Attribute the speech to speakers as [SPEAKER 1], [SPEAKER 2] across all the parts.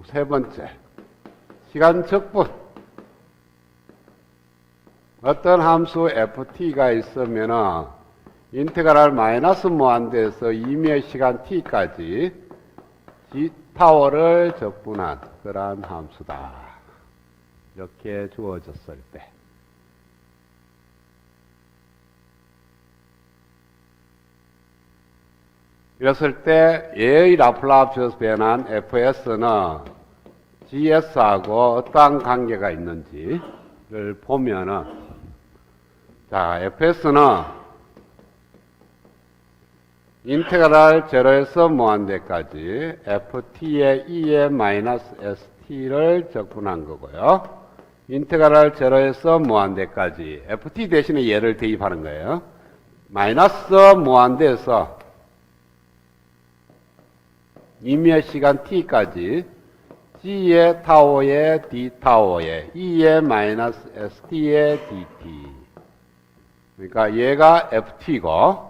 [SPEAKER 1] 세 번째, 시간 적분. 어떤 함수 ft가 있으면은 인테그랄 마이너스 무한대에서 임의의 시간 t까지 g 타워를 적분한 그러한 함수다. 이렇게 주어졌을 때. 이랬을 때 얘의 라플라스 변환 fs는 gs하고 어떠한 관계가 있는지를 보면은, 자, fs는 인테그랄 0에서 무한대까지 ft의 e의 마이너스 st를 적분한 거고요. 인테그랄 0에서 무한대까지 ft 대신에 얘를 대입하는 거예요. 마이너스 무한대에서 임의의 시간 t까지 g의 타워의 d 타워의 e의 마이너스 st의 dt. 그러니까 얘가 ft고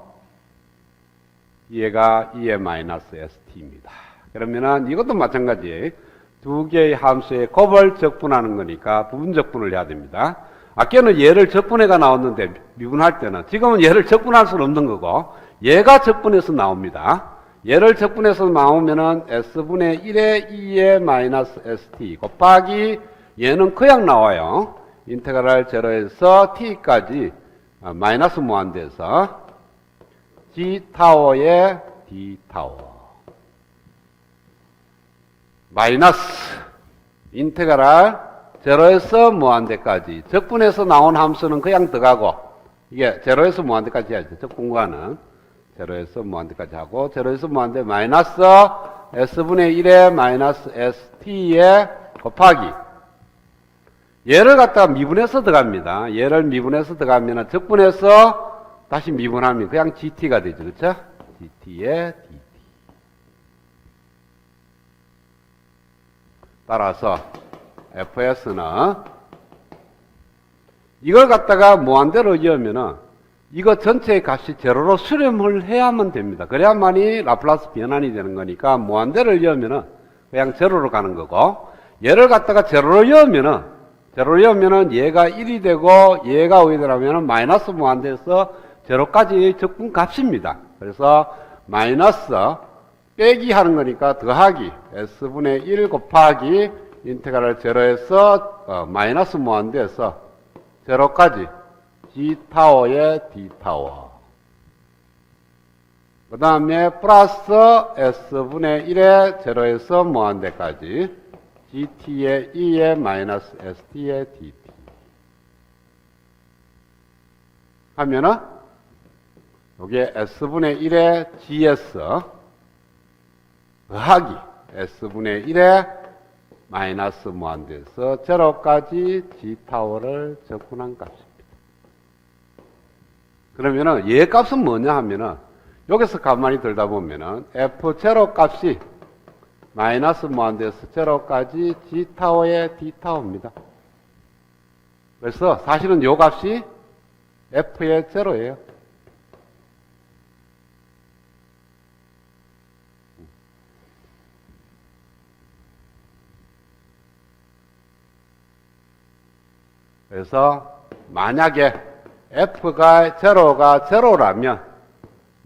[SPEAKER 1] 얘가 e의 마이너스 st입니다. 그러면은 이것도 마찬가지 두 개의 함수의 곱을 적분하는 거니까 부분 적분을 해야 됩니다. 아까는 얘를 적분해가 나왔는데 미분할 때는, 지금은 얘를 적분할 수는 없는 거고 얘가 적분해서 나옵니다. 얘를 적분해서 나오면은 s분의 1의 2의 마이너스 st 곱하기 얘는 그냥 나와요. 인테그랄 0에서 t까지 마이너스 무한대에서 g 타워의 d 타워 마이너스 인테그랄 0에서 무한대까지 적분해서 나온 함수는 그냥 들어가고, 이게 0에서 무한대까지 해야죠. 적분과는 0에서 무한대까지 하고, 0에서 무한대 마이너스 s분의 1의 마이너스 st의 곱하기 얘를 갖다가 미분해서 들어갑니다. 얘를 미분해서 들어가면 적분해서 다시 미분하면 그냥 gt가 되죠. 그렇죠? gt의 dt. 따라서 fs는 이걸 갖다가 무한대로 이으면은 이거 전체의 값이 제로로 수렴을 해야만 됩니다. 그래야만이 라플라스 변환이 되는 거니까 무한대를 이으면은 그냥 제로로 가는 거고, 얘를 갖다가 제로로 이으면은 얘가 1이 되고 얘가 5이 되려면은 마이너스 무한대에서 제로까지 적분 값입니다. 그래서 마이너스 빼기 하는 거니까 더하기 s분의 1 곱하기 인테그랄 0에서 마이너스 무한대에서 제로까지 g 타워의 d 타워, 그 다음에 플러스 s분의 1의 0에서 무한대까지 gt의 2의 마이너스 st의 dt 하면은 여기에 s분의 1의 gs 더하기 s분의 1의 마이너스 무한대에서 제로까지 g 타워를 적분한 값입니다. 그러면은 얘 값은 뭐냐 하면은 여기서 가만히 들다 보면은 f0 값이 마이너스 무한대에서 제로까지 g 타워의 d 타워입니다. 그래서 사실은 요 값이 f의 제로예요. 그래서 만약에 f가 제로라면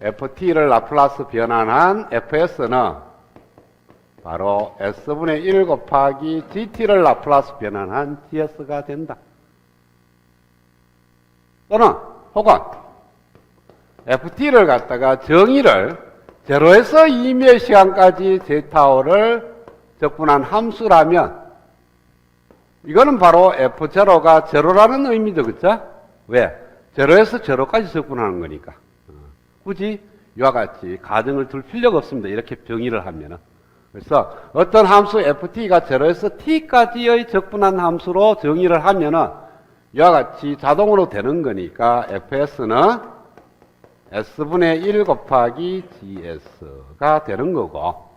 [SPEAKER 1] ft를 라플라스 변환한 fs는 바로 s분의 1 곱하기 gt를 라플라스 변환한 gs가 된다. 또는 혹은 ft를 갖다가 정의를 0에서 2의 시간까지 g타워를 적분한 함수라면 이거는 바로 f0가 제로라는 의미죠. 그렇죠? 왜? 0에서 제로까지 적분하는 거니까. 굳이 이와 같이 가정을 둘 필요가 없습니다. 이렇게 병의를 하면은. 그래서 어떤 함수 ft가 0에서 t까지의 적분한 함수로 정의를 하면은 이와 같이 자동으로 되는 거니까 fs는 s분의 1 곱하기 gs가 되는 거고,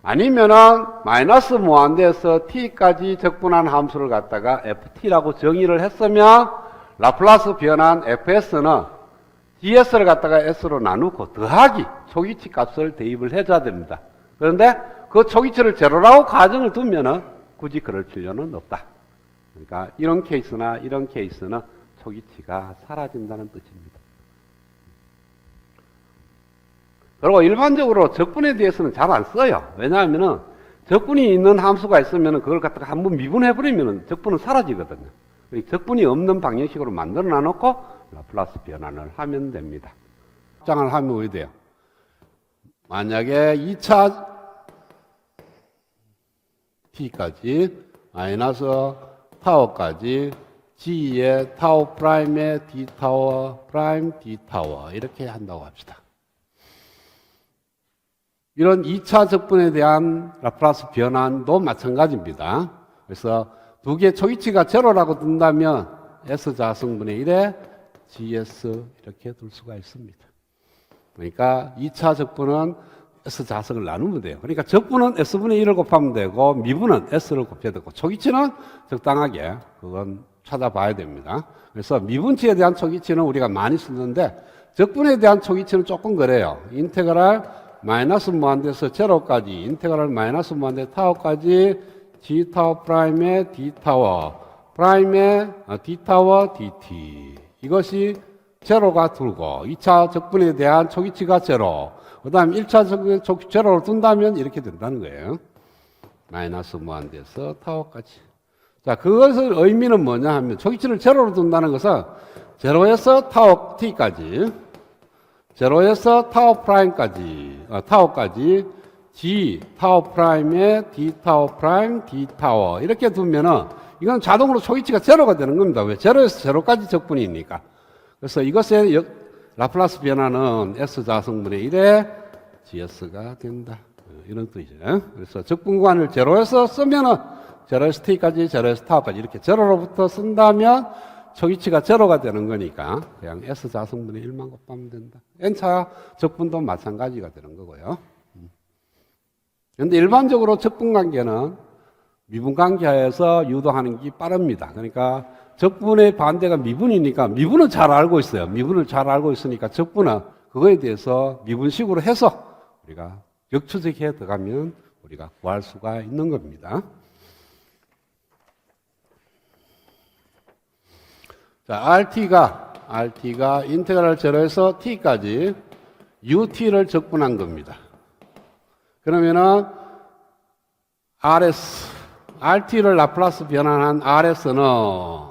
[SPEAKER 1] 아니면은 마이너스 무한대에서 t까지 적분한 함수를 갖다가 ft라고 정의를 했으면 라플라스 변환 fs는 gs를 갖다가 s로 나누고 더하기 초기치 값을 대입을 해줘야 됩니다. 그런데 그 초기치를 제로라고 가정을 두면은 굳이 그럴 필요는 없다. 그러니까 이런 케이스나 이런 케이스는 초기치가 사라진다는 뜻입니다. 그리고 일반적으로 적분에 대해서는 잘 안 써요. 왜냐하면은 적분이 있는 함수가 있으면은 그걸 갖다가 한번 미분해버리면은 적분은 사라지거든요. 적분이 없는 방정식으로 만들어 놔놓고 라플라스 변환을 하면 됩니다. 확장을 하면 어디 돼요? 만약에 2차 t까지 마이너스 타워까지 g의 타워 프라임의 d 타워 프라임 d 타워 이렇게 한다고 합시다. 이런 2차 적분에 대한 라플라스 변환도 마찬가지입니다. 그래서 두 개의 초기치가 제로라고 둔다면 S자승분의 1에 GS 이렇게 둘 수가 있습니다. 그러니까 2차 적분은 S자승을 나누면 돼요. 그러니까 적분은 S분의 1을 곱하면 되고 미분은 S를 곱해야 되고 초기치는 적당하게 그건 찾아봐야 됩니다. 그래서 미분치에 대한 초기치는 우리가 많이 쓰는데 적분에 대한 초기치는 조금 그래요. 인테그랄 마이너스 무한대에서 제로까지 인테그랄 마이너스 무한대 타워까지 G 타워 프라임의 D 타워 프라임의 D 타워 DT 이것이 제로가 둘고 2차 적분에 대한 초기치가 제로 그 다음 1차 적분 초기치 제로를 둔다면 이렇게 된다는 거예요. 마이너스 무한대에서 타워까지. 자, 그것의 의미는 뭐냐 하면 초기치를 제로로 둔다는 것은 제로에서 타워 T까지 제로에서 타워 프라임까지 타워까지 G 타워 프라임에 D 타워 프라임 D 타워 이렇게 두면은 이건 자동으로 초기치가 제로가 되는 겁니다. 왜? 제로에서 제로까지 적분이니까. 그래서 이것의 라플라스 변화는 S자승분의 1에 GS가 된다. 이런 뜻이죠. 그래서 적분구간을 제로에서 쓰면은 제로에서 T까지 제로에서 타워까지 이렇게 제로로부터 쓴다면 초기치가 제로가 되는 거니까 그냥 S자승분의 1만 곱하면 된다. N차 적분도 마찬가지가 되는 거고요. 그런데 일반적으로 적분관계는 미분관계하에서 유도하는 게 빠릅니다. 그러니까 적분의 반대가 미분이니까 미분은 잘 알고 있어요. 미분을 잘 알고 있으니까 적분은 그거에 대해서 미분식으로 해서 우리가 역추적해 들어가면 우리가 구할 수가 있는 겁니다. 자, RT가 인테그랄 제로에서 T까지 UT를 적분한 겁니다. 그러면은 RT를 라플라스 변환한 RS는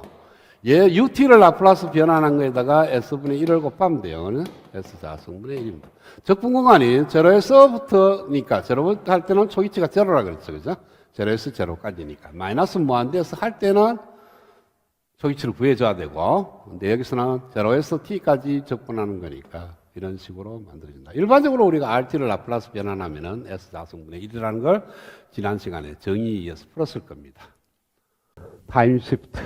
[SPEAKER 1] UT를 라플라스 변환한 거에다가 S분의 1을 곱하면 돼요. S자승분의 1입니다. 적분공간이 제로에서부터니까 제로부터 할 때는 초기치가 제로라 그랬죠. 그죠? 제로에서 제로까지니까. 마이너스 무한대에서 할 때는 초기치를 구해줘야 되고, 근데 여기서는 제로에서 T까지 적분하는 거니까 이런 식으로 만들어진다. 일반적으로 우리가 RT를 라플라스 변환하면은 S자승분의 1이라는 걸 지난 시간에 정의에 의해서 풀었을 겁니다. 타임 시프트.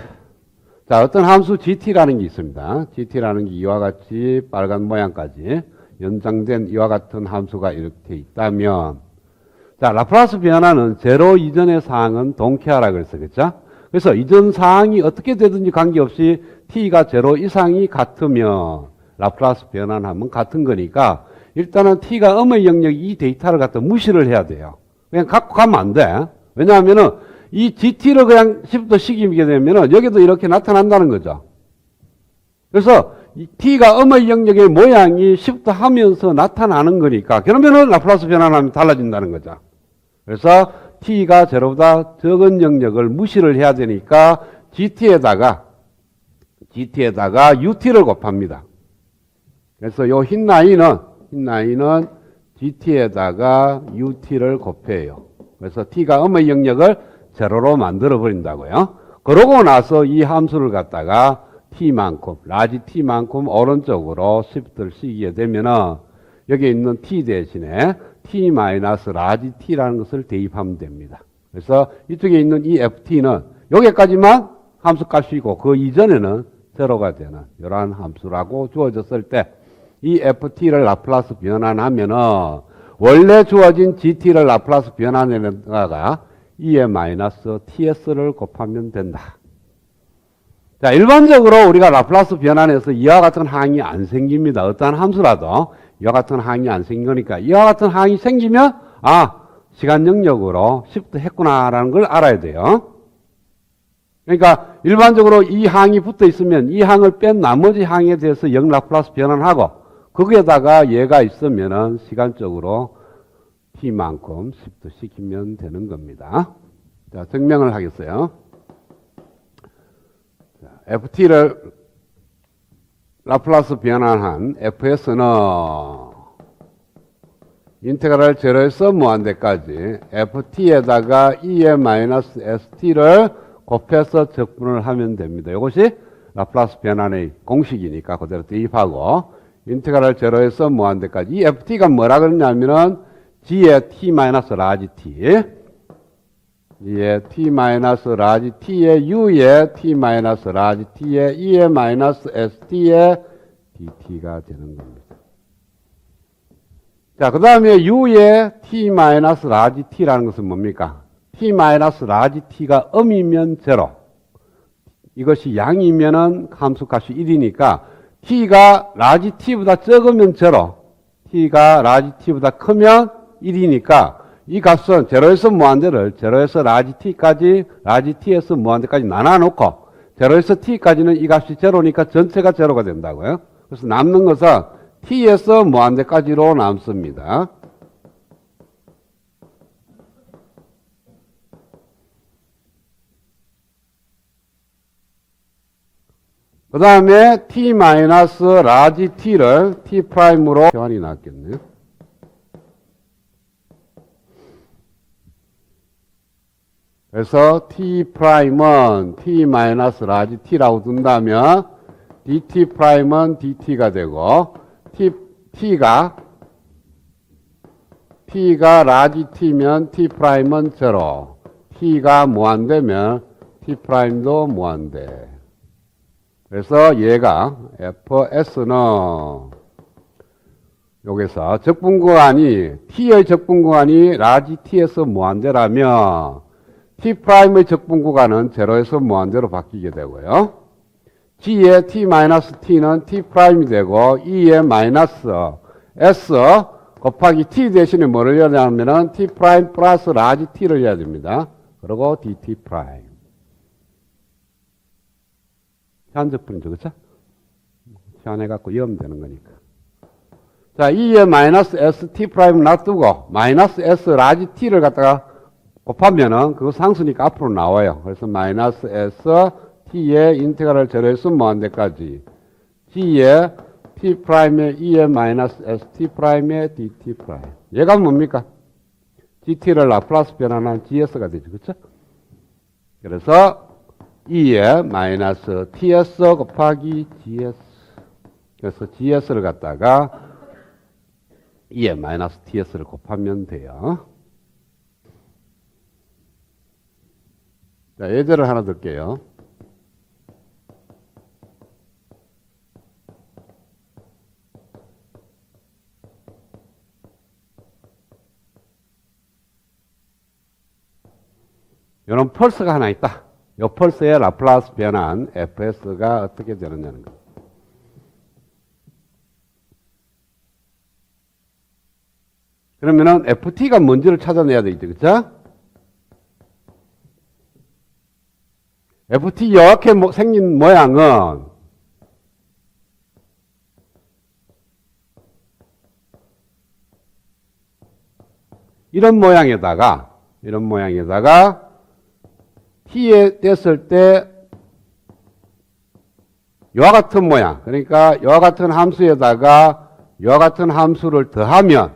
[SPEAKER 1] 자, 어떤 함수 GT라는 게 있습니다. GT라는 게 이와 같이 빨간 모양까지 연장된 이와 같은 함수가 이렇게 있다면, 자, 라플라스 변화는 제로 이전의 사항은 동캐하라 그랬어요. 그렇죠? 그래서 이전 사항이 어떻게 되든지 관계없이 t가 제로 이상이 같으면 라플라스 변환하면 같은 거니까 일단은 t가 음의 영역 이 데이터를 갖다 무시를 해야 돼요. 그냥 갖고 가면 안 돼. 왜냐하면은 이 gt를 그냥 10부터 식이게 되면은 여기도 이렇게 나타난다는 거죠. 그래서 이 t가 음의 영역의 모양이 10부터 하면서 나타나는 거니까 그러면은 라플라스 변환하면 달라진다는 거죠. 그래서 t가 제로보다 적은 영역을 무시를 해야 되니까 gt에다가 ut를 곱합니다. 그래서 요 흰 라인은 gt에다가 ut를 곱해요. 그래서 t가 음의 영역을 제로로 만들어 버린다고요. 그러고 나서 이 함수를 갖다가 t만큼, 라지 t만큼 오른쪽으로 shift를 시기게 되면은 여기에 있는 t 대신에 t-라지 t라는 것을 대입하면 됩니다. 그래서 이쪽에 있는 이 ft는 여기까지만 함수값이고 그 이전에는 제로가 되는 이러한 함수라고 주어졌을 때 이 ft를 라플라스 변환하면은 원래 주어진 gt를 라플라스 변환해다가 2의 마이너스 ts를 곱하면 된다. 자, 일반적으로 우리가 라플라스 변환해서 이와 같은 항이 안 생깁니다. 어떠한 함수라도 이와 같은 항이 안 생긴 거니까 이와 같은 항이 생기면 시간 영역으로 시프트 했구나라는 걸 알아야 돼요. 그러니까 일반적으로 이 항이 붙어 있으면 이 항을 뺀 나머지 항에 대해서 영 라플라스 변환하고 거기에다가 얘가 있으면은 시간적으로 t만큼 시프트 시키면 되는 겁니다. 자, 증명을 하겠어요. 자, ft를 라플라스 변환한 fs는 인테그랄 제로에서 무한대까지 ft에다가 e의 마이너스 st를 곱해서 적분을 하면 됩니다. 이것이 라플라스 변환의 공식이니까 그대로 대입하고 인테그랄 제로에서 무한대까지 이 ft가 뭐라 그러냐면은 g의 t 마이너스 라지 t 이의 t 마이너스 라지 t의 u의 t 마이너스 라지 t의 e의 마이너스 st의 dt가 되는 겁니다. 자, 그 다음에 u의 t 마이너스 라지 t라는 것은 뭡니까? t 마이너스 라지 t가 음이면 제로. 이것이 양이면은 함수값이 1이니까 t가 라지 t보다 적으면 제로. t가 라지 t보다 크면 1이니까 이 값은 제로에서 무한대를 제로에서 라지 t까지 라지 t에서 무한대까지 나눠놓고 제로에서 t까지는 이 값이 제로니까 전체가 제로가 된다고요. 그래서 남는 것은 t에서 무한대까지로 남습니다. 그 다음에 t 마이너스 라지 t를 t 프라임으로 교환이 나왔겠네요. 그래서 t 프라임은 t 마이너스 라지 t라고 둔다면 dt 프라임은 dt가 되고 t가 라지 t면 t 프라임은 제로, t가 무한대면 t 프라임도 무한대. 그래서 얘가 fs는 여기서 적분구간이 t의 적분구간이 라지 t에서 무한대라면 t 프라임의 적분구간은 제로에서 무한대로 바뀌게 되고요. g의 t-t는 t 프라임이 되고 e의 마이너스 s 곱하기 t 대신에 뭐를 해야 되냐면은 t 프라임 플러스 라지 t를 해야 됩니다. 그리고 dt 프라임. 현적분이죠, 그렇죠? 현해갖고 이으면 거니까. 자, e의 마이너스 s t 프라임 놔두고 마이너스 s 라지 t를 갖다가 곱하면은 그거 상수니까 앞으로 나와요. 그래서 마이너스 s t의 인테그랄 제로에서 무한대까지 g의 t 프라임의 e의 마이너스 s t 프라임의 dt 프라임. 얘가 뭡니까? gt를 라플라스 변환한 gs가 되죠, 그렇죠? 그래서 e의 마이너스 ts 곱하기 gs. 그래서 gs를 갖다가 e의 마이너스 ts를 곱하면 돼요. 자, 예제를 하나 들게요. 이런 펄스가 하나 있다. 이 펄스의 라플라스 변환 fs가 어떻게 되느냐는 거. 그러면은 ft가 뭔지를 찾아내야 되겠죠, 그렇죠? ft 이렇게 생긴 모양은 이런 모양에다가 t에 됐을 때 이와 같은 모양, 그러니까 이와 같은 함수에다가 이와 같은 함수를 더하면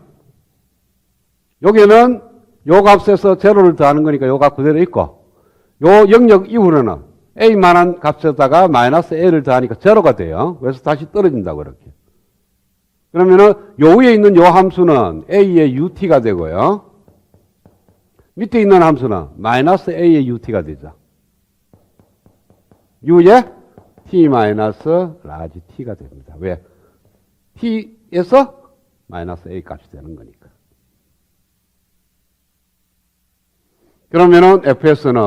[SPEAKER 1] 여기는 요 값에서 제로를 더하는 거니까 요 값 그대로 있고 요 영역 이후로는 a만한 값에다가 마이너스 a를 더하니까 제로가 돼요. 그래서 다시 떨어진다고 그렇게. 그러면은 요 위에 있는 요 함수는 a의 ut가 되고요. 밑에 있는 함수는 마이너스 a의 ut가 되죠. u의 t 마이너스 라지 t가 됩니다. 왜? t에서 마이너스 a 값이 되는 거니까. 그러면은 fs는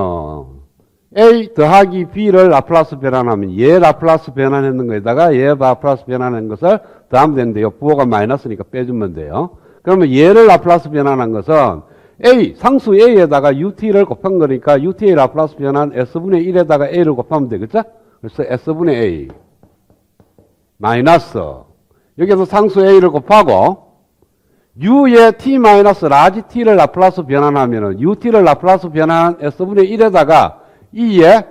[SPEAKER 1] a 더하기 b를 라플라스 변환하면 얘 라플라스 변환했는 거에다가 얘 라플라스 변환한 것을 더하면 되는데요. 부호가 마이너스니까 빼주면 돼요. 그러면 얘를 라플라스 변환한 것은 A, 상수 A에다가 UT를 곱한 거니까 UT의 라플라스 변환 S분의 1에다가 A를 곱하면 되겠죠? 그래서 S분의 A 마이너스 여기서 상수 A를 곱하고 U의 T 마이너스 라지 T를 라플라스 변환하면은 UT를 라플라스 변환 S분의 1에다가 E에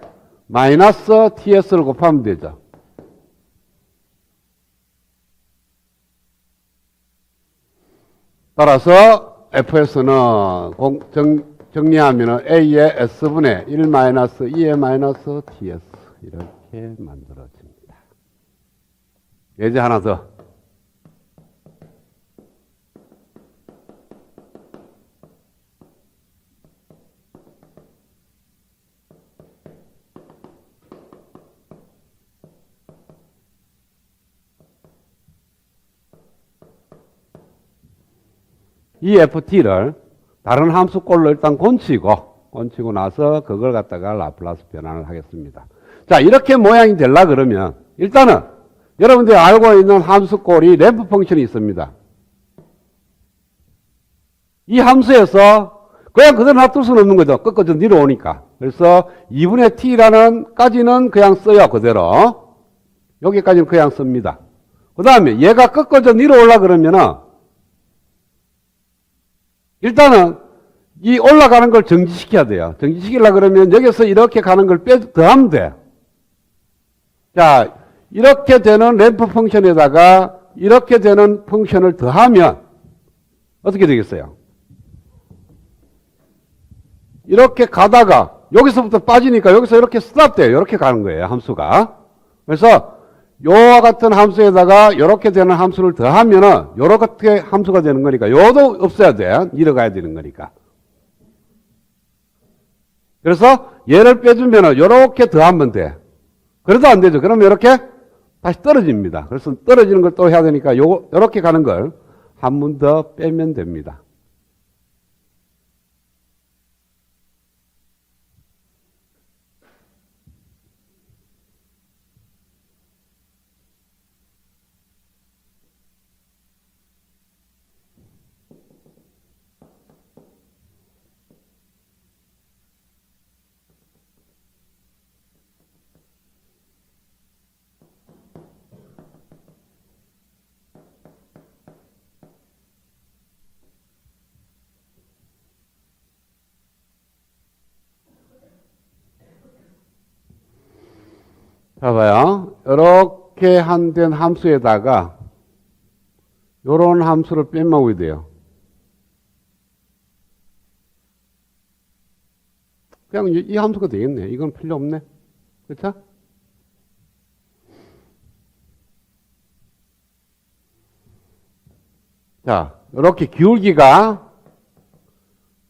[SPEAKER 1] 마이너스 TS를 곱하면 되죠. 따라서 FS는 정리하면은 A의 S분의 1 마이너스 E의 마이너스 TS 이렇게 만들어집니다. 예제 하나 더. 이 FT를 다른 함수꼴로 일단 곤치고 나서 그걸 갖다가 라플라스 변환을 하겠습니다. 자, 이렇게 모양이 되려 그러면 일단은 여러분들이 알고 있는 함수꼴이 램프 펑션이 있습니다. 이 함수에서 그냥 그대로 놔둘 수는 없는 거죠. 끝까지 내려오니까. 그래서 2분의 t라는 까지는 그냥 써요. 그대로. 여기까지는 그냥 씁니다. 그 다음에 얘가 끝까지 내려오려 그러면은 일단은 이 올라가는 걸 정지시켜야 돼요. 정지시키려고 그러면 여기서 이렇게 가는 걸 더하면 돼. 자, 이렇게 되는 램프 펑션에다가 이렇게 되는 펑션을 더하면 어떻게 되겠어요? 이렇게 가다가 여기서부터 빠지니까 여기서 이렇게 스탑돼요. 이렇게 가는 거예요. 함수가. 그래서 요와 같은 함수에다가 이렇게 되는 함수를 더하면은 요렇게 함수가 되는 거니까 요도 없어야 돼. 내려가야 되는 거니까. 그래서 얘를 빼주면은 요렇게 더하면 돼. 그래도 안 되죠. 그러면 이렇게 다시 떨어집니다. 그래서 떨어지는 걸 또 해야 되니까 요렇게 가는 걸 한 번 더 빼면 됩니다. 봐봐요. 이렇게 된 함수에다가 요런 함수를 빼먹어야 돼요. 그냥 이 함수가 되겠네. 이건 필요 없네. 그렇죠? 자, 이렇게 기울기가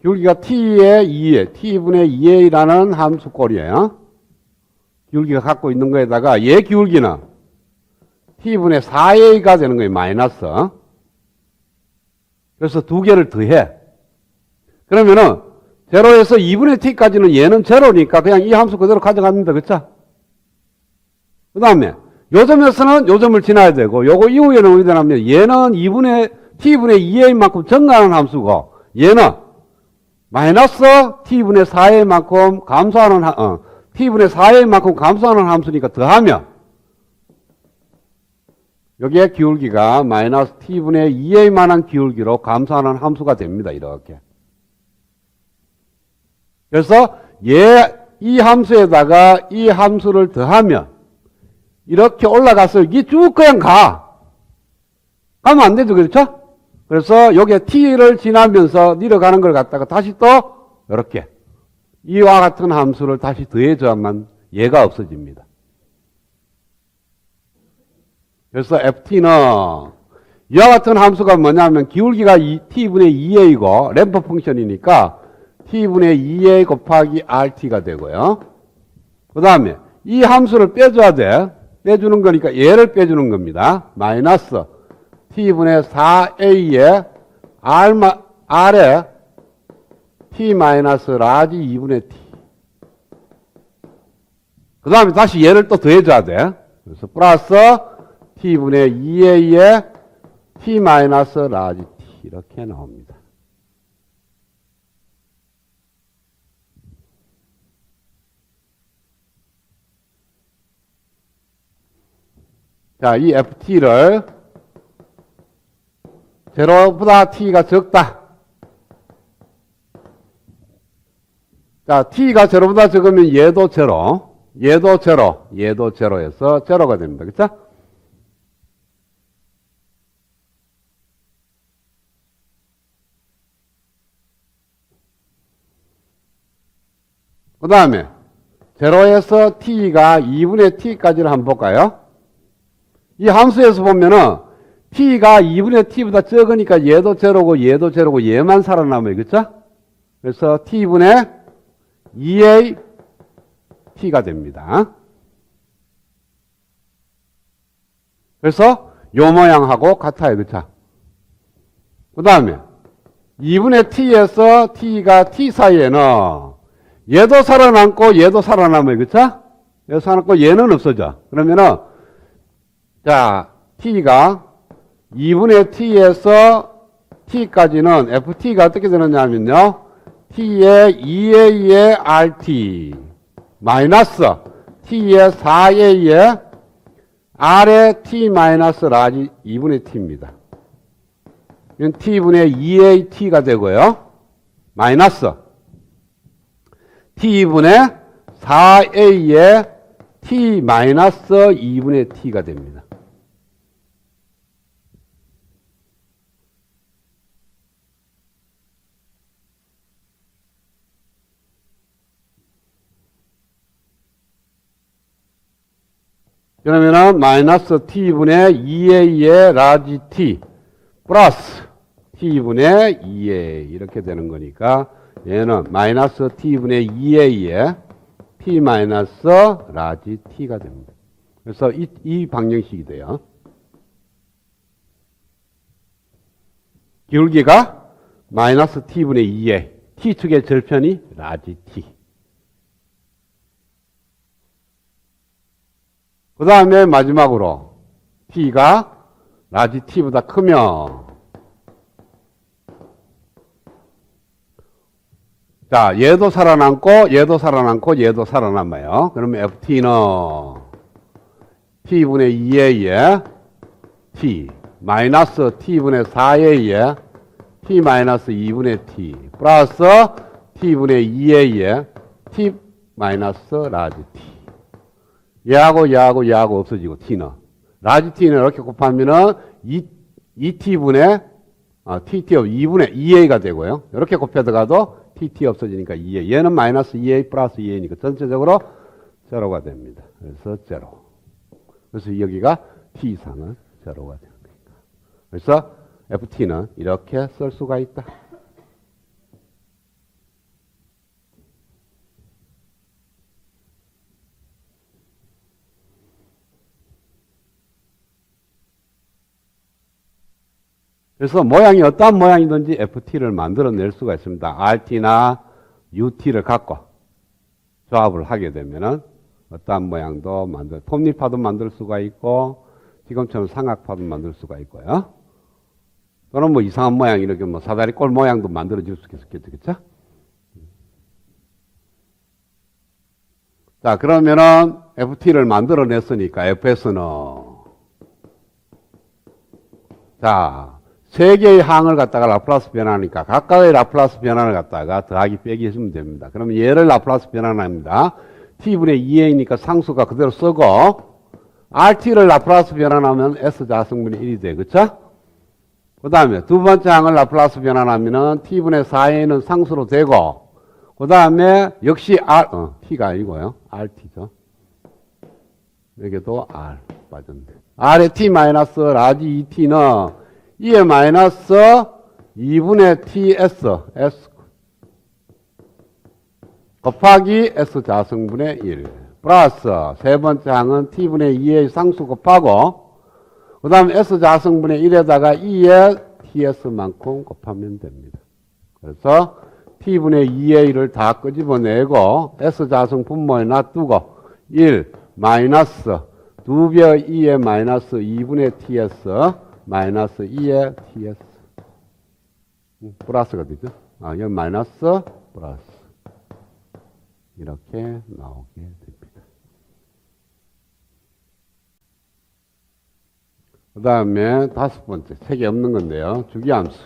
[SPEAKER 1] t의 2에 t분의 2a라는 함수꼴이에요. 기울기가 갖고 있는 거에다가 얘 기울기는 t분의 4a가 되는 거예요. 마이너스. 그래서 두 개를 더해. 그러면은 제로에서 2분의 t까지는 얘는 제로니까 그냥 이 함수 그대로 가져갑니다. 그렇죠? 그 다음에 요점에서는 요점을 지나야 되고 요거 이후에는 어떻게 되냐면 얘는 t분의 2a만큼 증가하는 함수고 얘는 마이너스 t분의 4a만큼 감소하는 t분의 4a만큼 감소하는 함수니까 더하면 여기에 기울기가 마이너스 t분의 2a만한 기울기로 감소하는 함수가 됩니다. 이렇게. 그래서 이 함수에다가 이 함수를 더하면 이렇게 올라가서 이게 쭉 그냥 가면 안 되죠. 그렇죠? 그래서 여기에 t를 지나면서 내려가는 걸 갖다가 다시 또 이렇게 이와 같은 함수를 다시 더해줘야만 얘가 없어집니다. 그래서 ft는 이와 같은 함수가 뭐냐면 기울기가 t분의 2a이고 램프 펑션이니까 t분의 2a 곱하기 rt가 되고요. 그 다음에 이 함수를 빼줘야 돼. 빼주는 거니까 얘를 빼주는 겁니다. 마이너스 t분의 4a에 r에 t 마이너스 라지 2분의 t. 그 다음에 다시 얘를 또 더해줘야 돼. 그래서 플러스 t분의 2a에 t 마이너스 라지 t 이렇게 나옵니다. 자, 이 ft를 제로보다 t가 적다. 자, t가 제로보다 적으면 얘도 제로, 얘도 제로, 얘도 제로에서 제로가 됩니다. 그쵸? 그 다음에 제로에서 t가 2분의 t까지를 한번 볼까요? 이 함수에서 보면은 t가 2분의 t보다 적으니까 얘도 제로고 얘도 제로고 얘만 살아남아요. 그쵸? 그래서 t분의 2a t가 됩니다. 그래서 요 모양하고 같아요. 그쵸? 그 다음에 2분의 t에서 t가 t 사이에는 얘도 살아남고 얘도 살아남아요. 그쵸? 얘도 살아남고 얘는 없어져. 그러면은 자, t가 2분의 t에서 t까지는 ft가 어떻게 되느냐면요. t의 2a의 rt 마이너스 t의 4a의 r의 t 마이너스 라지 2분의 t입니다. 이건 t분의 2a t가 되고요. 마이너스 t분의 4a의 t 마이너스 2분의 t가 됩니다. 그러면은 마이너스 t분의 2a의 라지 t 플러스 t분의 2a 이렇게 되는 거니까 얘는 마이너스 t분의 2a의 t 마이너스 라지 t가 됩니다. 그래서 이 방정식이 돼요. 기울기가 마이너스 t분의 2a t축의 절편이 라지 t. 그 다음에 마지막으로 t가 라지 t보다 크면 자, 얘도 살아남고 얘도 살아남고 얘도 살아남아요. 그러면 ft는 t분의 2a의 t 마이너스 t분의 4a의 t 마이너스 2분의 t 플러스 t분의 2a의 t 마이너스 라지 t. 얘하고 없어지고 t는 라지 t는 이렇게 곱하면은 2t분의 tt 2분의 2a가 되고요. 이렇게 곱해들어가도 tt 없어지니까 2a. 얘는 마이너스 2a 플러스 2a니까 전체적으로 제로가 됩니다. 그래서 제로. 그래서 여기가 t 이상은 제로가 되는 거니까. 그래서 ft는 이렇게 쓸 수가 있다. 그래서 모양이 어떠한 모양이든지 ft를 만들어낼 수가 있습니다. rt나 ut를 갖고 조합을 하게 되면은 어떠한 모양도 톱니파도 만들 수가 있고 지금처럼 삼각파도 만들 수가 있고요. 또는 뭐 이상한 모양 이렇게 뭐 사다리 꼴 모양도 만들어질 수 있겠죠. 그렇죠? 자, 그러면은 ft를 만들어냈으니까 fs는 자, 세 개의 항을 갖다가 라플라스 변환하니까 각각의 라플라스 변환을 갖다가 더하기 빼기 해주면 됩니다. 그러면 얘를 라플라스 변환합니다. t분의 2a니까 상수가 그대로 쓰고 rt를 라플라스 변환하면 s자승분의 1이 돼. 그쵸? 그 다음에 두 번째 항을 라플라스 변환하면은 t분의 4a는 상수로 되고 그 다음에 역시 t가 아니고요. rt죠. 여기도 r 빠졌네. r의 t 마이너스 라지 2t는 2의 마이너스 2분의 ts s 곱하기 s 자승분의 1 플러스 세 번째 항은 t분의 2의 상수 곱하고 그 다음에 s 자승분의 1에다가 2의 ts만큼 곱하면 됩니다. 그래서 t분의 2a를 다 끄집어내고 s 자승 분모에 놔두고 1 마이너스 2배 2의 마이너스 2분의 ts 마이너스 2의 ts 플러스가 되죠. 여기 마이너스 플러스 이렇게 나오게 됩니다. 그 다음에 다섯 번째, 책에 없는 건데요. 주기함수.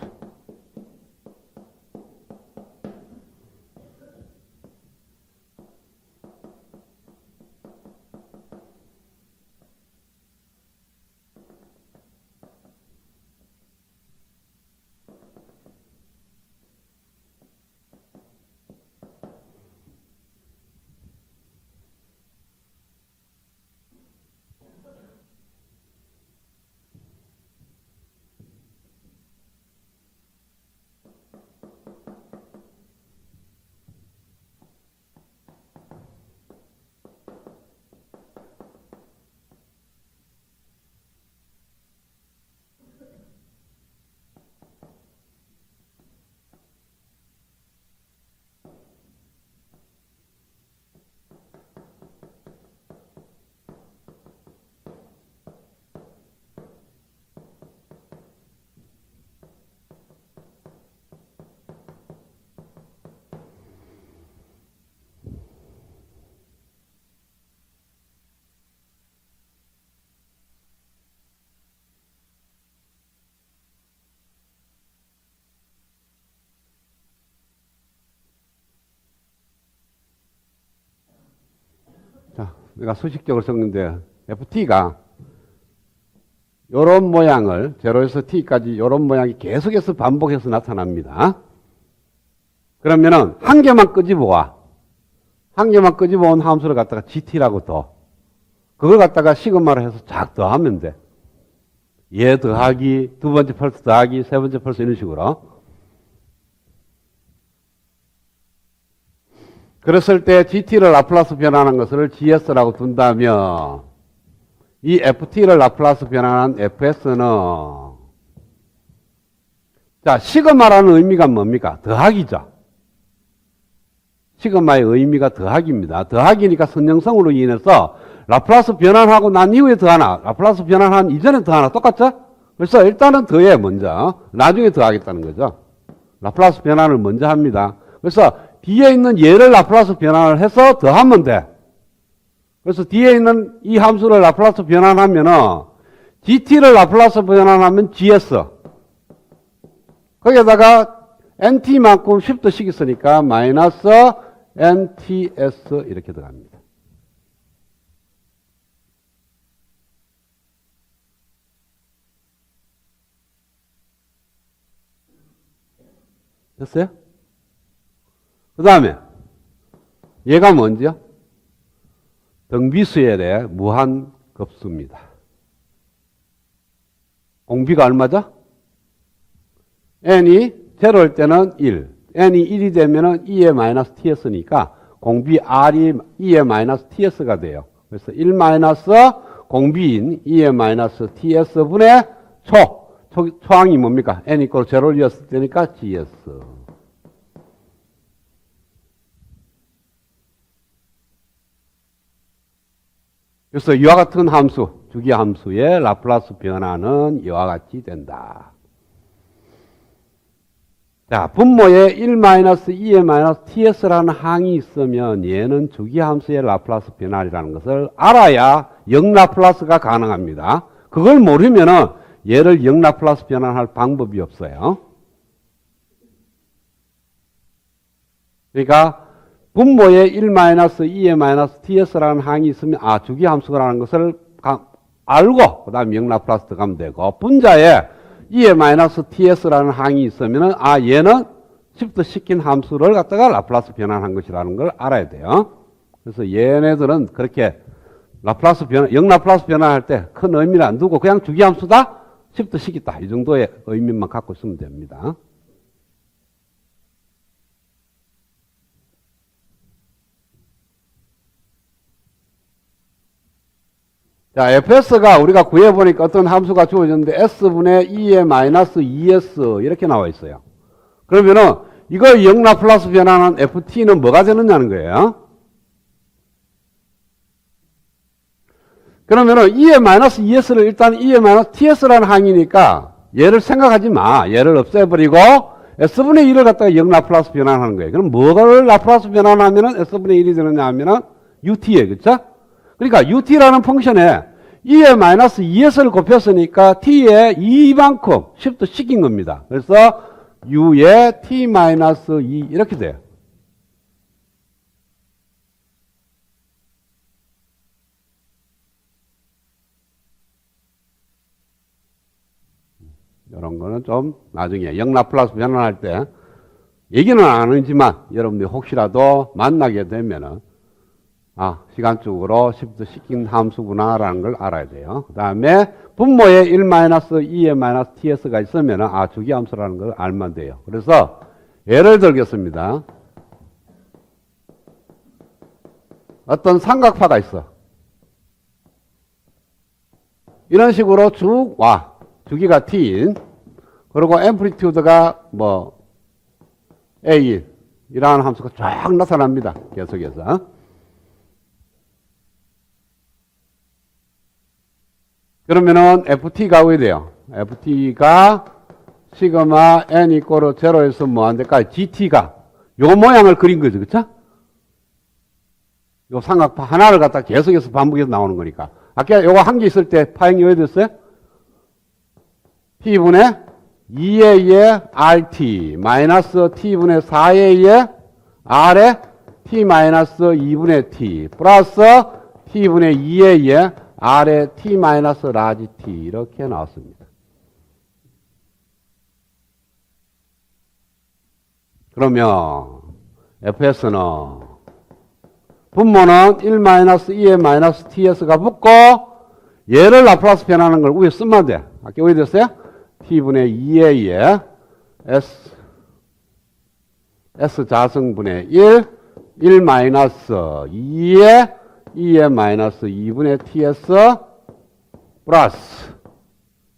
[SPEAKER 1] 자, 내가 수식적으로 썼는데 ft가 요런 모양을 제로에서 t까지 요런 모양이 계속해서 반복해서 나타납니다. 그러면은 한 개만 끄집어 와. 한 개만 끄집어 온 함수를 갖다가 gt라고 더. 그걸 갖다가 시그마로 해서 쫙 더하면 돼. 얘 더하기, 두 번째 펄스 더하기, 세 번째 펄스 이런 식으로. 그랬을 때 gt를 라플라스 변환한 것을 gs라고 둔다면 이 ft를 라플라스 변환한 fs는 자, 시그마라는 의미가 뭡니까? 더하기죠. 시그마의 의미가 더하기입니다. 더하기니까 선형성으로 인해서 라플라스 변환하고 난 이후에 더하나, 라플라스 변환한 이전에 더하나 똑같죠? 그래서 일단은 더해 먼저, 나중에 더하겠다는 거죠. 라플라스 변환을 먼저 합니다. 그래서 뒤에 있는 얘를 라플라스 변환을 해서 더하면 돼. 그래서 뒤에 있는 이 함수를 라플라스 변환하면은 gt를 라플라스 변환하면 gs. 거기에다가 nt만큼 shift식 있으니까 마이너스 nts 이렇게 들어갑니다. 됐어요? 그 다음에 얘가 뭔지요? 등비수열의 무한급수입니다. 공비가 얼마죠? n이 제로일 때는 1, n이 1이 되면은 2의 마이너스 ts니까 공비 r이 2의 마이너스 ts가 돼요. 그래서 1 마이너스 공비인 2의 마이너스 ts분의 초항이 뭡니까? n 이꼴 제로를 이었을 때니까 gs. 그래서 이와 같은 함수, 주기함수의 라플라스 변화는 이와 같이 된다. 자, 분모에 1-2의-ts라는 항이 있으면 얘는 주기함수의 라플라스 변화라는 것을 알아야 역라플라스가 가능합니다. 그걸 모르면은 얘를 역라플라스 변환할 방법이 없어요. 그러니까 분모에 1-2의-ts라는 항이 있으면 주기함수라는 것을 알고 그 다음에 역라플라스 들어가면 되고, 분자에 2의-ts라는 항이 있으면 얘는 시프트 시킨 함수를 갖다가 라플라스 변환한 것이라는 걸 알아야 돼요. 그래서 얘네들은 그렇게 라플라스 변환, 역라플라스 변환할 때 큰 의미를 안 두고 그냥 주기함수다, 시프트 시켰다, 이 정도의 의미만 갖고 있으면 됩니다. 자, fs가 우리가 구해보니까 어떤 함수가 주어졌는데 s분의 2의-2s 이렇게 나와 있어요. 그러면은 이걸 역라플라스 변환한 ft는 뭐가 되느냐는 거예요. 그러면은 2의-2s를 일단 2의-ts라는 항이니까 얘를 생각하지 마. 얘를 없애버리고 s분의 1을 갖다가 역라플라스 변환하는 거예요. 그럼 뭐를 라플라스 변환하면은 s분의 1이 되느냐 하면은 ut에, 그쵸? 그러니까 ut라는 펑션에 2에 마이너스 2s를 곱했으니까 t에 2만큼 시프트 시킨 겁니다. 그래서 u에 t 마이너스 2 이렇게 돼요. 이런 거는 좀 나중에 영라플러스 변환할 때 얘기는 안 하지만 여러분들이 혹시라도 만나게 되면은 시간적으로 시프트 시킨 함수구나라는 걸 알아야 돼요. 그 다음에 분모에 1-2의 -ts가 있으면 주기함수라는 걸 알면 돼요. 그래서 예를 들겠습니다. 어떤 삼각파가 있어. 이런 식으로 쭉 와. 주기가 t인. 그리고 앰플리튜드가 a 이라는 함수가 쫙 나타납니다. 계속해서. 그러면은 ft가 어떻게 돼요? ft가 시그마 n 이꼬르 0에서 뭐한데까지 gt가 요 모양을 그린 거죠. 그쵸? 요 삼각파 하나를 갖다 계속해서 반복해서 나오는 거니까. 아까 요거 한 개 있을 때 파행이 왜 됐어요? t분의 2a의 rt 마이너스 t분의 4a의 r에 t 마이너스 2분의 t 플러스 t분의 2a의 r에 t 마이너스 라지 t 이렇게 나왔습니다. 그러면 fs는 분모는 1-2의 -ts가 붙고 얘를 라플라스 변하는 걸 위에 쓰면 돼. 아까 왜 됐어요? t분의 2a의 s 자승분의 1-2의 2의 -2분의 ts 플러스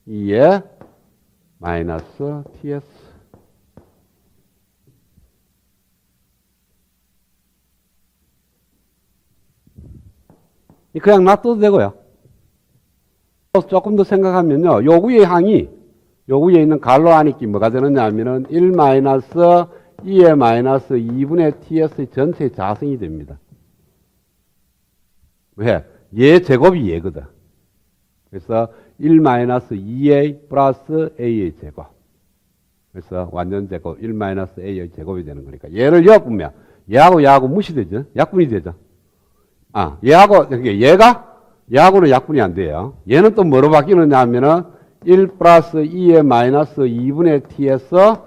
[SPEAKER 1] 2의 -ts 그냥 놔둬도 되고요. 조금 더 생각하면요. 요 위의 항이 요 위에 있는 갈로 안익기 뭐가 되느냐 하면은 1-2의 -2분의 ts의 전체 자승이 됩니다. 왜? 얘 제곱이 얘거든. 그래서 1-2a 플러스 a의 제곱. 그래서 완전 제곱 1-a의 제곱이 되는 거니까 얘를 엮으면 얘하고 무시되죠. 약분이 되죠. 얘하고는 약분이 안 돼요. 얘는 또 뭐로 바뀌느냐 하면은 1+2의 -2분의 t에서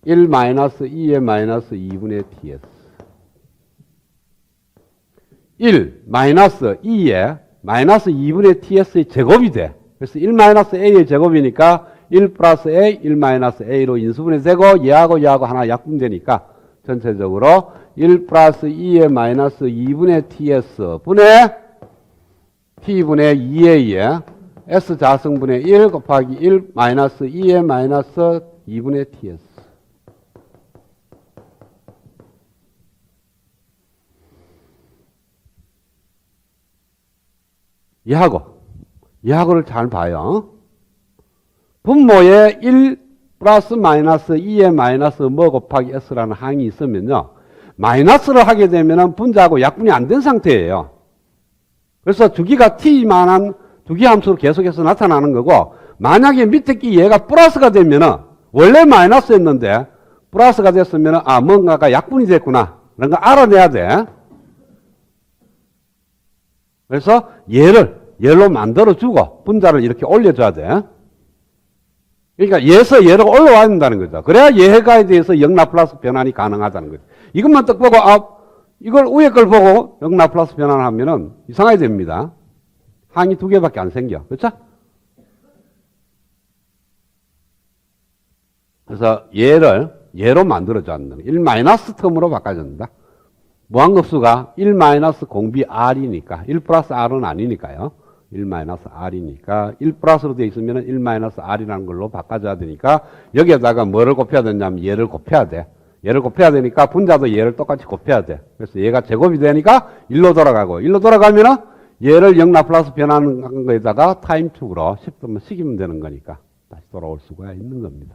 [SPEAKER 1] 1-2의 -2분의 ts 1 -2의 -2분의 ts의 제곱이 돼. 그래서 1-a의 제곱이니까 1+a, 1-a로 인수분해 되고 얘하고 하나 약분되니까 전체적으로 1+2의 -2분의 ts 분의 t분의 2a의 s 자승분의 1 곱하기 1 -2의 -2분의 ts 얘하고를 잘 봐요. 분모에 1 플러스 마이너스 2의 마이너스 뭐 곱하기 s라는 항이 있으면요. 마이너스를 하게 되면 분자하고 약분이 안 된 상태예요. 그래서 주기가 t만한 주기 함수로 계속해서 나타나는 거고, 만약에 밑에 끼 얘가 플러스가 되면은 원래 마이너스였는데 플러스가 됐으면은 뭔가가 약분이 됐구나 이런 거 알아내야 돼. 그래서 얘로 만들어주고 분자를 이렇게 올려줘야 돼. 그러니까 얘에서 얘로 올라와야 된다는 거죠. 그래야 얘가에 대해서 영라플러스 변환이 가능하다는 거죠. 이것만 딱 보고 이걸 위에 걸 보고 영라플러스 변환을 하면은 이상하게 됩니다. 항이 두 개밖에 안 생겨. 그렇죠? 그래서 얘로 만들어줘야 한다. 1 마이너스 텀으로 바꿔준다. 무한급수가 1 마이너스 공비 r이니까 1 플러스 r은 아니니까요. 1 마이너스 r이니까 1 플러스로 되어 있으면 1 마이너스 r이라는 걸로 바꿔줘야 되니까 여기에다가 뭐를 곱해야 되냐면 얘를 곱해야 돼. 얘를 곱해야 되니까 분자도 얘를 똑같이 곱해야 돼. 그래서 얘가 제곱이 되니까 1로 돌아가고 1로 돌아가면은 얘를 영라플러스 변하는 거에다가 타임축으로 시프트만 시키면 되는 거니까 다시 돌아올 수가 있는 겁니다.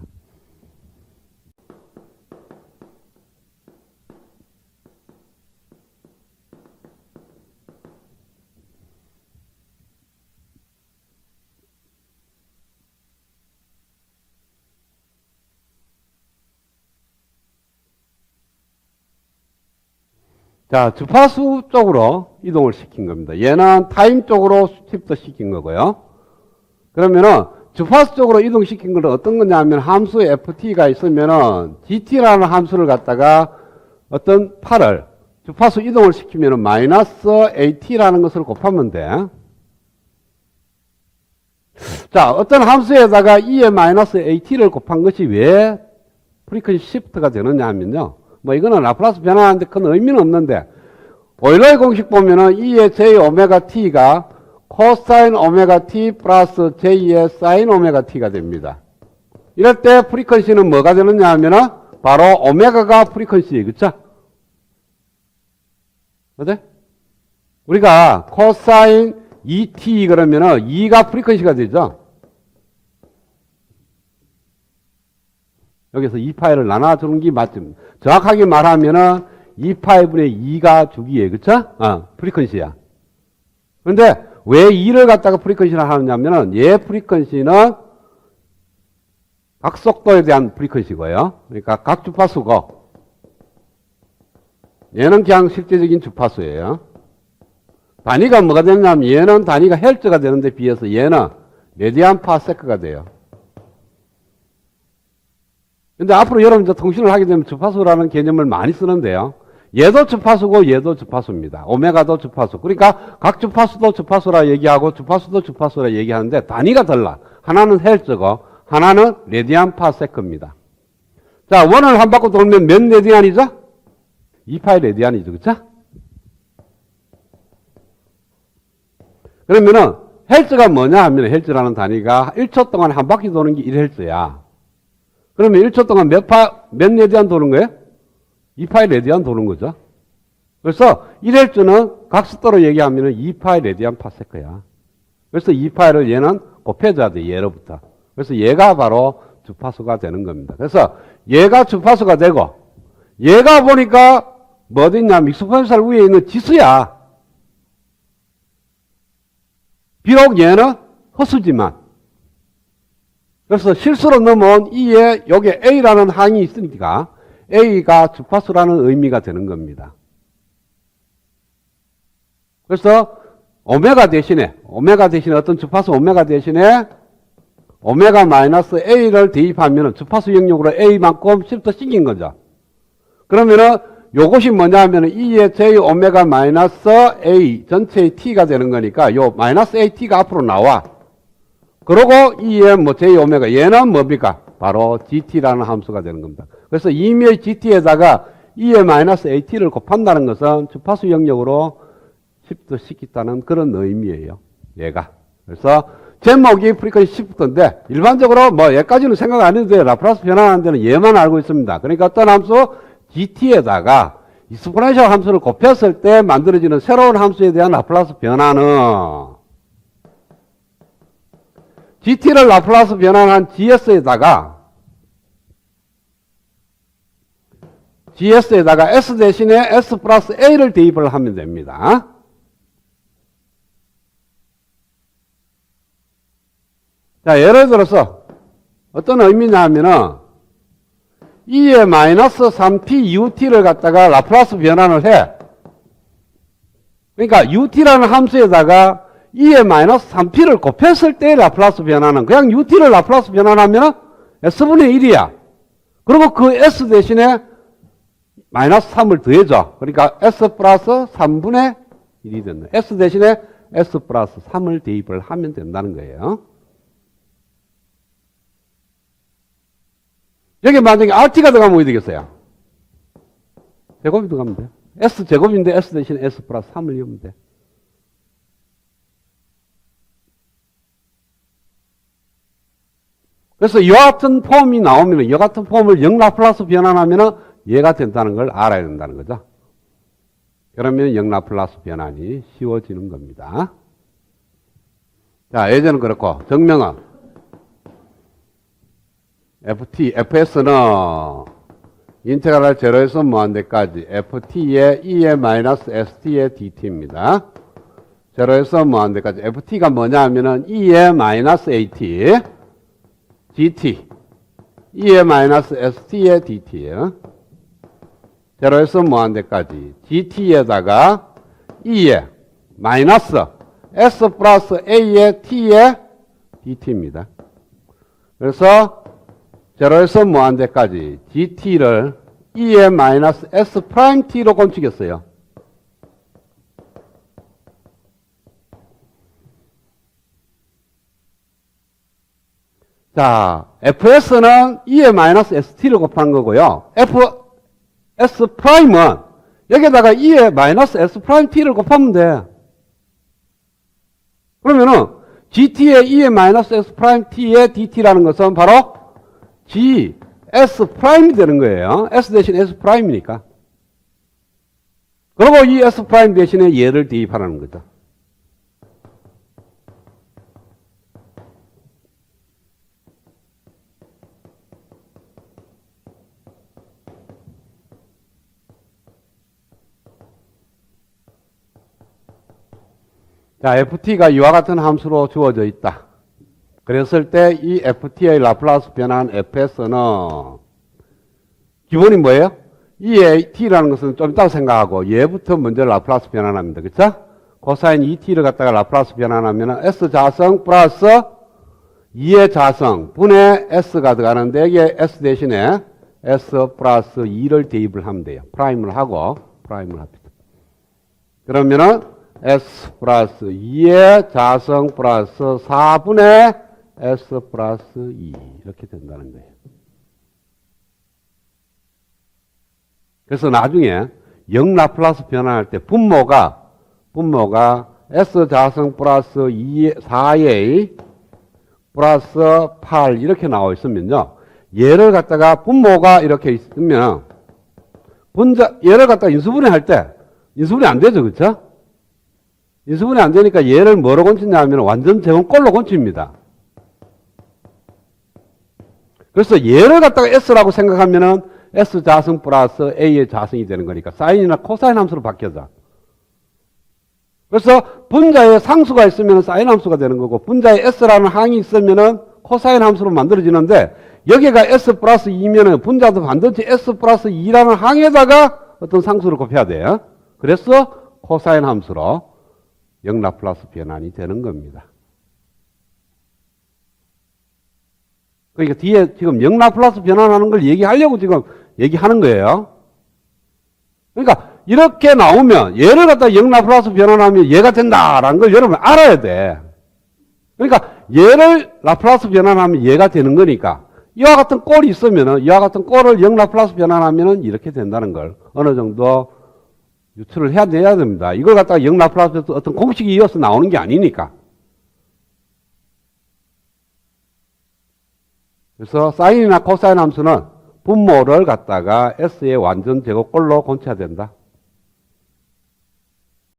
[SPEAKER 1] 자, 주파수 쪽으로 이동을 시킨 겁니다. 얘는 타임 쪽으로 시프트 시킨 거고요. 그러면은 주파수 쪽으로 이동시킨 건 어떤 거냐 하면 함수 ft가 있으면은 gt라는 함수를 갖다가 어떤 팔을 주파수 이동을 시키면은 마이너스 at라는 것을 곱하면 돼. 자, 어떤 함수에다가 e의 마이너스 at를 곱한 것이 왜 프리퀀시 시프트가 되느냐 하면요. 뭐 이거는 라플라스 변화하는데 큰 의미는 없는데 오일러의 공식 보면은 e의 j 오메가 t가 코사인 오메가 t 플러스 j의 사인 오메가 t가 됩니다. 이럴 때 프리퀀시는 뭐가 되느냐 하면은 바로 오메가가 프리퀀시예요. 그쵸? 어때? 우리가 코사인 2t 그러면은 2가 프리퀀시가 되죠. 여기서 2파이를 나눠주는 게 맞죠. 정확하게 말하면은 2파이분의 2가 주기예요. 그쵸? 프리퀀시야. 그런데 왜 2를 갖다가 프리퀀시를 하느냐면은 얘 프리퀀시는 각 속도에 대한 프리퀀시고요. 그러니까 각 주파수고 얘는 그냥 실제적인 주파수예요. 단위가 뭐가 되냐면 얘는 단위가 헬츠가 되는데 비해서 얘는 레디안 파세크가 돼요. 근데 앞으로 여러분 이제 통신을 하게 되면 주파수라는 개념을 많이 쓰는데요. 얘도 주파수고 얘도 주파수입니다. 오메가도 주파수. 그러니까 각 주파수도 주파수라 얘기하고 주파수도 주파수라 얘기하는데 단위가 달라. 하나는 헬츠고 하나는 레디안 파세크입니다. 자, 원을 한 바퀴 돌면 몇 레디안이죠? 2파이 레디안이죠. 그쵸? 그러면은 헬츠가 뭐냐 하면 헬츠라는 단위가 1초 동안 한 바퀴 도는 게 1헬츠야. 그러면 1초 동안 몇 레디안 도는 거예요? 2파이 레디안 도는 거죠. 그래서 1헬츠는 각속도로 얘기하면 2파이 레디안 파세크야. 그래서 2파이를 얘는 곱해줘야 돼, 얘로부터. 그래서 얘가 바로 주파수가 되는 겁니다. 그래서 얘가 주파수가 되고, 얘가 보니까 뭐 어딨냐, 익스포넨셜 위에 있는 지수야. 비록 얘는 허수지만. 그래서 실수로 넘어온 E에 여기 A라는 항이 있으니까 A가 주파수라는 의미가 되는 겁니다. 그래서 오메가 대신에 어떤 주파수 오메가 대신에 오메가 마이너스 A를 대입하면 주파수 영역으로 A만큼 시프트 시킨 거죠. 그러면은 요것이 뭐냐 하면은 E의 J 오메가 마이너스 A 전체의 T가 되는 거니까 요 마이너스 AT가 앞으로 나와. 그러고 E의 뭐 J 오메가 얘는 뭡니까? 바로 GT라는 함수가 되는 겁니다. 그래서 임의의 GT에다가 E의 마이너스 AT를 곱한다는 것은 주파수 영역으로 시프트 시켰다는 그런 의미예요. 얘가. 그래서 제목이 프리퀀시 시프트인데 일반적으로 뭐 얘까지는 생각 안 해도 돼요. 라플라스 변화하는 데는 얘만 알고 있습니다. 그러니까 어떤 함수 GT에다가 익스포넨셜 함수를 곱했을 때 만들어지는 새로운 함수에 대한 라플라스 변화는 GT를 라플라스 변환한 GS에다가 S 대신에 S 플러스 A를 대입을 하면 됩니다. 자, 예를 들어서 어떤 의미냐 하면은 E의 마이너스 3t ut를 갖다가 라플라스 변환을 해. 그러니까 ut라는 함수에다가 E의 마이너스 3t를 곱했을 때 라플라스 변환은 그냥 ut를 라플라스 변환하면 s분의 1이야. 그리고 그 s 대신에 마이너스 3을 더해줘. 그러니까 s 플러스 3분의 1이 된다. s 대신에 s 플러스 3을 대입을 하면 된다는 거예요. 여기 만약에 RT가 들어가면 어떻게 되겠어요? 제곱이 들어가면 돼요. S 제곱인데 S 대신에 S 플러스 3을 넣으면 돼. 그래서 이와 같은 폼이 나오면, 이와 같은 폼을 0 라플라스 변환하면 얘가 된다는 걸 알아야 된다는 거죠. 그러면 0 라플라스 변환이 쉬워지는 겁니다. 자, 예전은 그렇고, 정명은 fs는 인테그랄 제로에서 무한대까지 ft의 e의 마이너스 st의 dt입니다. 제로에서 무한대까지 ft가 뭐냐 하면은 e의 마이너스 at gt e의 마이너스 st의 dt예요. 제로에서 무한대까지 dt에다가 e에 마이너스 s 플러스 a의 t의 dt입니다. 그래서 제로에서 무한대까지 dt를 e의 마이너스 s 프라임 t로 곤치겠어요. 자, fs는 e의 마이너스 st를 곱한 거고요. fs 프라임은 여기에다가 e의 마이너스 s 프라임 t를 곱하면 돼. 그러면은 gt의 e의 마이너스 s 프라임 t의 dt라는 것은 바로 g s 프라임이 되는 거예요. s 대신 s 프라임이니까. 그리고 이 s 프라임 대신에 얘를 대입하라는 거죠. 자, ft가 이와 같은 함수로 주어져 있다. 그랬을 때 이 ft의 라플라스 변환 fs는 기본이 뭐예요? 이 t라는 것은 좀 이따가 생각하고 얘부터 먼저 라플라스 변환합니다. 그쵸? 코사인 2t를 갖다가 라플라스 변환하면 s 자성 플러스 2의 자성 분의 s가 들어가는데 여기에 s 대신에 s 플러스 2를 대입을 하면 돼요. 프라임을 하고 프라임을 합니다. 그러면은 s 플러스 2의 자성 플러스 4분의 s 플러스 2 이렇게 된다는 거예요. 그래서 나중에 역라플라스 변환할 때 분모가 s 자성 플러스 2, 4a 플러스 8 이렇게 나와 있으면요. 얘를 갖다가 분모가 이렇게 있으면 얘를 갖다가 인수분해 할 때 인수분해 안 되죠. 그렇죠? 인수분해 안 되니까 얘를 뭐로 곤치냐면 완전 제곱꼴로 곤칩니다. 그래서 얘를 갖다가 s라고 생각하면은 s 자성 플러스 a의 자성이 되는 거니까 사인이나 코사인 함수로 바뀌어져. 그래서 분자에 상수가 있으면 사인 함수가 되는 거고 분자에 s라는 항이 있으면은 코사인 함수로 만들어지는데 여기가 s 플러스 2면은 분자도 반드시 s 플러스 2라는 항에다가 어떤 상수를 곱해야 돼요. 그래서 코사인 함수로 역라플라스 변환이 되는 겁니다. 그러니까 뒤에 지금 역라플라스 변환하는 걸 얘기하려고 지금 얘기하는 거예요. 그러니까 이렇게 나오면 얘를 갖다 역라플라스 변환하면 얘가 된다라는 걸 여러분 알아야 돼. 그러니까 얘를 라플라스 변환하면 얘가 되는 거니까 이와 같은 꼴이 있으면은 이와 같은 꼴을 역라플라스 변환하면은 이렇게 된다는 걸 어느 정도 유출을 해야 됩니다. 이걸 갖다가 역라플라스 어떤 공식이 이어서 나오는 게 아니니까. 그래서 사인이나 코사인 함수는 분모를 갖다가 s의 완전 제곱꼴로 곤쳐야 된다.